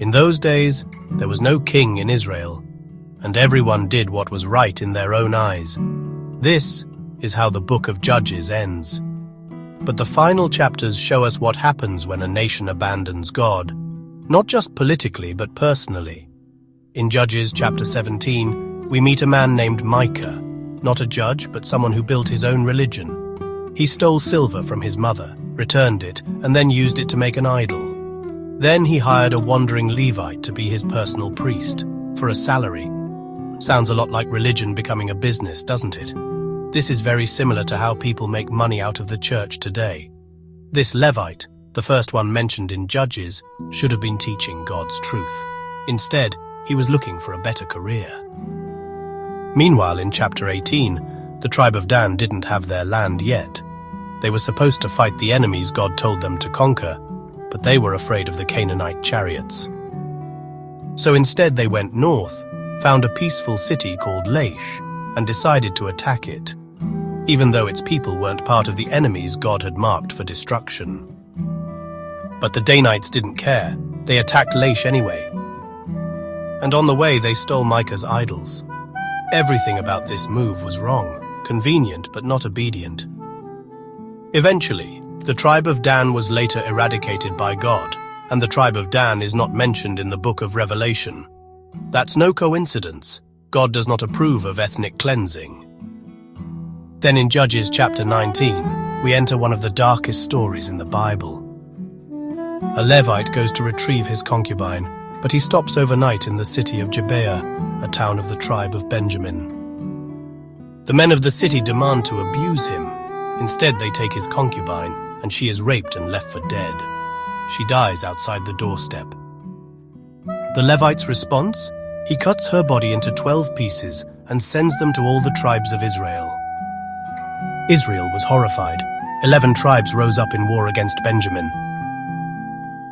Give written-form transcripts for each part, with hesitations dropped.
In those days, there was no king in Israel, and everyone did what was right in their own eyes. This is how the book of Judges ends. But the final chapters show us what happens when a nation abandons God, not just politically but personally. In Judges chapter 17, we meet a man named Micah, not a judge but someone who built his own religion. He stole silver from his mother, returned it, and then used it to make an idol. Then he hired a wandering Levite to be his personal priest, for a salary. Sounds a lot like religion becoming a business, doesn't it? This is very similar to how people make money out of the church today. This Levite, the first one mentioned in Judges, should have been teaching God's truth. Instead, he was looking for a better career. Meanwhile, in chapter 18, the tribe of Dan didn't have their land yet. They were supposed to fight the enemies God told them to conquer, but they were afraid of the Canaanite chariots. So instead they went north, found a peaceful city called Laish, and decided to attack it, even though its people weren't part of the enemies God had marked for destruction. But the Danites didn't care. They attacked Laish anyway. And on the way they stole Micah's idols. Everything about this move was wrong, convenient but not obedient. Eventually, the tribe of Dan was later eradicated by God, and the tribe of Dan is not mentioned in the book of Revelation. That's no coincidence. God does not approve of ethnic cleansing. Then in Judges chapter 19, we enter one of the darkest stories in the Bible. A Levite goes to retrieve his concubine, but he stops overnight in the city of Gibeah, a town of the tribe of Benjamin. The men of the city demand to abuse him. Instead, they take his concubine, and she is raped and left for dead. She dies outside the doorstep. The Levite's response? He cuts her body into 12 pieces and sends them to all the tribes of Israel. Israel was horrified. 11 tribes rose up in war against Benjamin.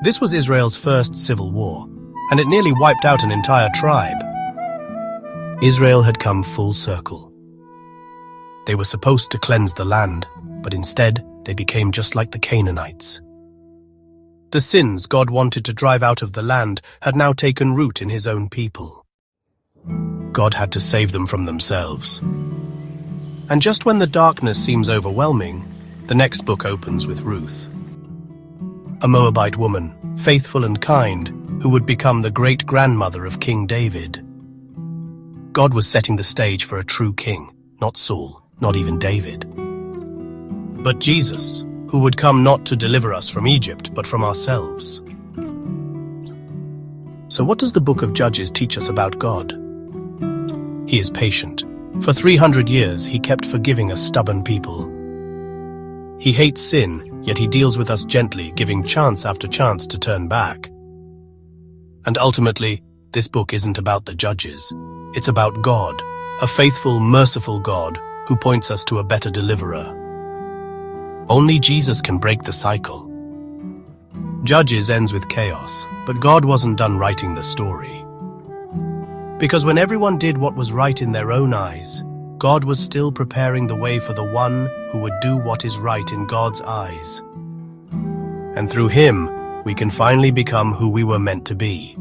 This was Israel's first civil war, and it nearly wiped out an entire tribe. Israel had come full circle. They were supposed to cleanse the land, but instead they became just like the Canaanites. The sins God wanted to drive out of the land had now taken root in his own people. God had to save them from themselves. And just when the darkness seems overwhelming, the next book opens with Ruth, a Moabite woman, faithful and kind, who would become the great-grandmother of King David. God was setting the stage for a true king, not Saul, not even David, but Jesus, who would come not to deliver us from Egypt, but from ourselves. So what does the book of Judges teach us about God? He is patient. For 300 years, he kept forgiving a stubborn people. He hates sin, yet he deals with us gently, giving chance after chance to turn back. And ultimately, this book isn't about the judges. It's about God, a faithful, merciful God who points us to a better deliverer. Only Jesus can break the cycle. Judges ends with chaos, but God wasn't done writing the story. Because when everyone did what was right in their own eyes, God was still preparing the way for the one who would do what is right in God's eyes. And through him, we can finally become who we were meant to be.